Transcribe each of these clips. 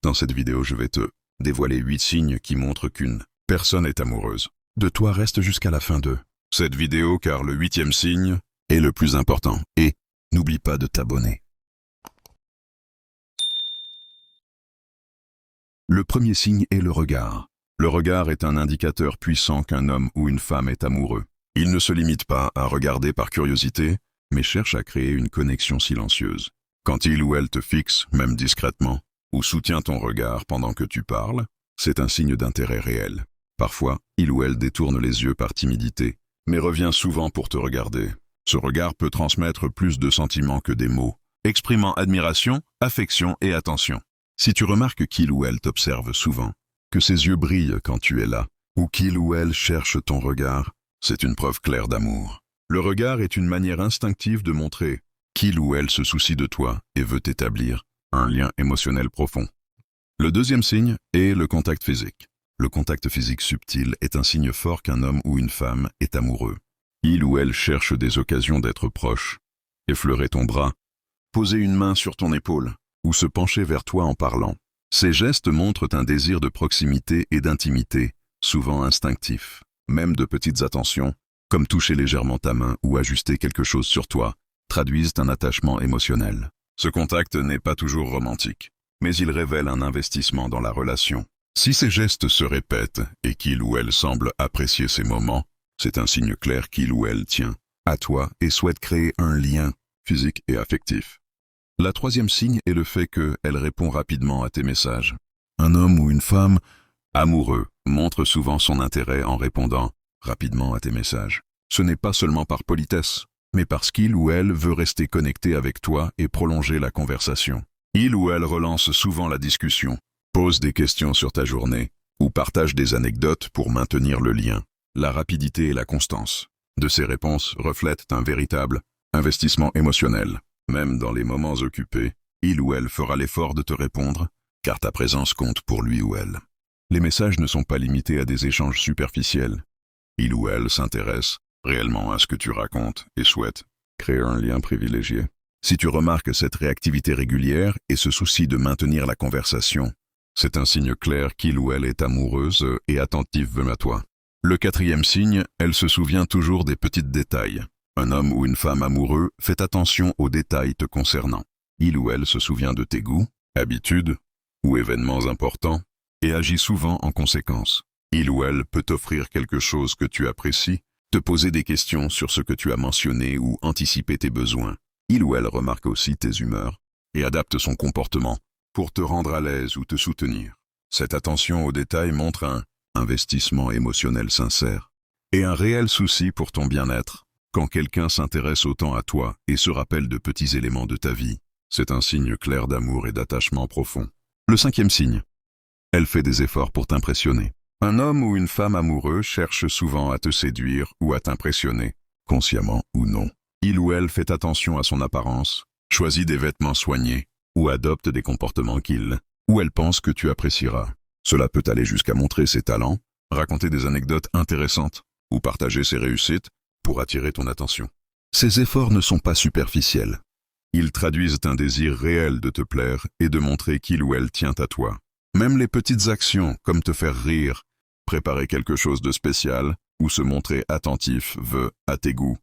Dans cette vidéo, je vais te dévoiler 8 signes qui montrent qu'une personne est amoureuse de toi. Reste jusqu'à la fin de cette vidéo car le 8e signe est le plus important. Et n'oublie pas de t'abonner. Le premier signe est le regard. Le regard est un indicateur puissant qu'un homme ou une femme est amoureux. Il ne se limite pas à regarder par curiosité, mais cherche à créer une connexion silencieuse. Quand il ou elle te fixe, même discrètement, ou soutient ton regard pendant que tu parles, c'est un signe d'intérêt réel. Parfois, il ou elle détourne les yeux par timidité, mais revient souvent pour te regarder. Ce regard peut transmettre plus de sentiments que des mots, exprimant admiration, affection et attention. Si tu remarques qu'il ou elle t'observe souvent, que ses yeux brillent quand tu es là, ou qu'il ou elle cherche ton regard, c'est une preuve claire d'amour. Le regard est une manière instinctive de montrer qu'il ou elle se soucie de toi et veut établir un lien émotionnel profond. Le deuxième signe est le contact physique. Le contact physique subtil est un signe fort qu'un homme ou une femme est amoureux. Il ou elle cherche des occasions d'être proche, effleurer ton bras, poser une main sur ton épaule, ou se pencher vers toi en parlant. Ces gestes montrent un désir de proximité et d'intimité, souvent instinctif. Même de petites attentions, comme toucher légèrement ta main ou ajuster quelque chose sur toi, traduisent un attachement émotionnel. Ce contact n'est pas toujours romantique, mais il révèle un investissement dans la relation. Si ces gestes se répètent et qu'il ou elle semble apprécier ces moments, c'est un signe clair qu'il ou elle tient à toi et souhaite créer un lien physique et affectif. La troisième signe est le fait qu'elle répond rapidement à tes messages. Un homme ou une femme amoureux montre souvent son intérêt en répondant rapidement à tes messages. Ce n'est pas seulement par politesse, mais parce qu'il ou elle veut rester connecté avec toi et prolonger la conversation. Il ou elle relance souvent la discussion, pose des questions sur ta journée ou partage des anecdotes pour maintenir le lien. La rapidité et la constance de ces réponses reflètent un véritable investissement émotionnel. Même dans les moments occupés, il ou elle fera l'effort de te répondre, car ta présence compte pour lui ou elle. Les messages ne sont pas limités à des échanges superficiels. Il ou elle s'intéresse réellement à ce que tu racontes et souhaite créer un lien privilégié. Si tu remarques cette réactivité régulière et ce souci de maintenir la conversation, c'est un signe clair qu'il ou elle est amoureuse et attentive à toi. Le quatrième signe, elle se souvient toujours des petits détails. Un homme ou une femme amoureux fait attention aux détails te concernant. Il ou elle se souvient de tes goûts, habitudes ou événements importants et agit souvent en conséquence. Il ou elle peut t'offrir quelque chose que tu apprécies, te poser des questions sur ce que tu as mentionné ou anticiper tes besoins. Il ou elle remarque aussi tes humeurs et adapte son comportement pour te rendre à l'aise ou te soutenir. Cette attention aux détails montre un investissement émotionnel sincère et un réel souci pour ton bien-être. Quand quelqu'un s'intéresse autant à toi et se rappelle de petits éléments de ta vie, c'est un signe clair d'amour et d'attachement profond. Le cinquième signe, elle fait des efforts pour t'impressionner. Un homme ou une femme amoureux cherche souvent à te séduire ou à t'impressionner, consciemment ou non. Il ou elle fait attention à son apparence, choisit des vêtements soignés ou adopte des comportements qu'il ou elle pense que tu apprécieras. Cela peut aller jusqu'à montrer ses talents, raconter des anecdotes intéressantes ou partager ses réussites pour attirer ton attention. Ces efforts ne sont pas superficiels. Ils traduisent un désir réel de te plaire et de montrer qu'il ou elle tient à toi. Même les petites actions, comme te faire rire, préparer quelque chose de spécial ou se montrer attentif, à tes goûts,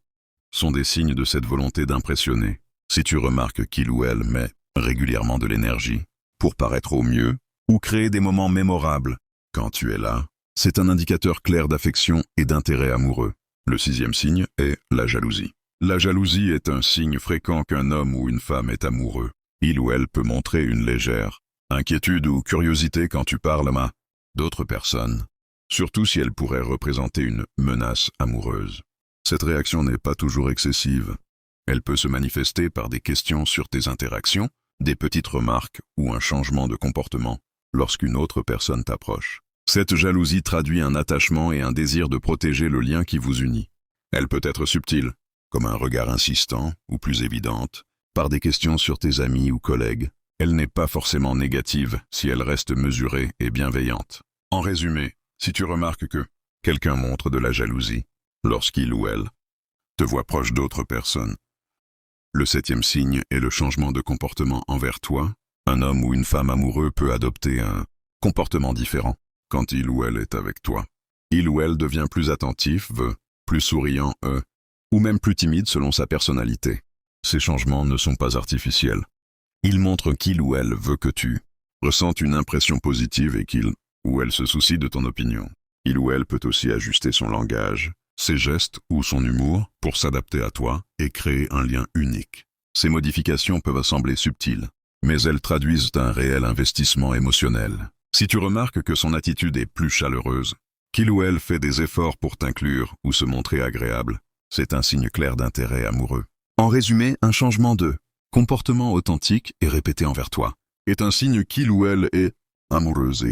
sont des signes de cette volonté d'impressionner. Si tu remarques qu'il ou elle met régulièrement de l'énergie pour paraître au mieux ou créer des moments mémorables quand tu es là, c'est un indicateur clair d'affection et d'intérêt amoureux. Le sixième signe est la jalousie. La jalousie est un signe fréquent qu'un homme ou une femme est amoureux. Il ou elle peut montrer une légère inquiétude ou curiosité quand tu parles à d'autres personnes, surtout si elle pourrait représenter une menace amoureuse. Cette réaction n'est pas toujours excessive. Elle peut se manifester par des questions sur tes interactions, des petites remarques ou un changement de comportement lorsqu'une autre personne t'approche. Cette jalousie traduit un attachement et un désir de protéger le lien qui vous unit. Elle peut être subtile, comme un regard insistant ou plus évidente, par des questions sur tes amis ou collègues. Elle n'est pas forcément négative si elle reste mesurée et bienveillante. En résumé, si tu remarques que quelqu'un montre de la jalousie lorsqu'il ou elle te voit proche d'autres personnes, le septième signe est le changement de comportement envers toi Un homme ou une femme amoureux peut adopter un comportement différent quand il ou elle est avec toi. Il ou elle devient plus attentif, plus souriant, ou même plus timide selon sa personnalité. Ces changements ne sont pas artificiels. Ils montrent qu'il ou elle veut que tu ressentes une impression positive et qu'il ou elle se soucie de ton opinion. Il ou elle peut aussi ajuster son langage, ses gestes ou son humour pour s'adapter à toi et créer un lien unique. Ces modifications peuvent sembler subtiles, mais elles traduisent un réel investissement émotionnel. Si tu remarques que son attitude est plus chaleureuse, qu'il ou elle fait des efforts pour t'inclure ou se montrer agréable, c'est un signe clair d'intérêt amoureux. En résumé, un changement de comportement authentique et répété envers toi est un signe qu'il ou elle est amoureuse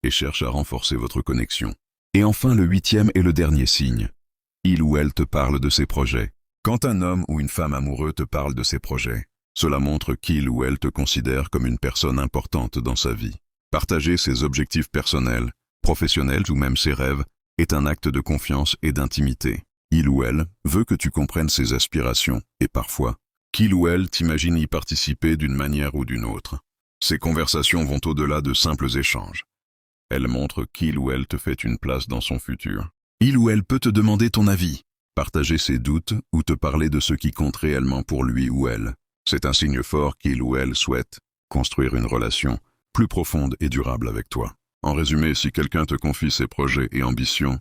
et cherche à renforcer votre connexion. Et enfin, le 8e et le dernier signe. Il ou elle te parle de ses projets. Quand un homme ou une femme amoureux te parle de ses projets, cela montre qu'il ou elle te considère comme une personne importante dans sa vie. Partager ses objectifs personnels, professionnels ou même ses rêves est un acte de confiance et d'intimité. Il ou elle veut que tu comprennes ses aspirations et parfois, qu'il ou elle t'imagine y participer d'une manière ou d'une autre. Ces conversations vont au-delà de simples échanges. Elles montrent qu'il ou elle te fait une place dans son futur. Il ou elle peut te demander ton avis, partager ses doutes ou te parler de ce qui compte réellement pour lui ou elle. C'est un signe fort qu'il ou elle souhaite construire une relation plus profonde et durable avec toi. En résumé, si quelqu'un te confie ses projets et ambitions,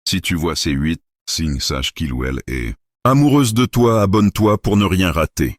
si tu vois ces 8 signes, sache qu'il ou elle est amoureuse de toi, abonne-toi pour ne rien rater.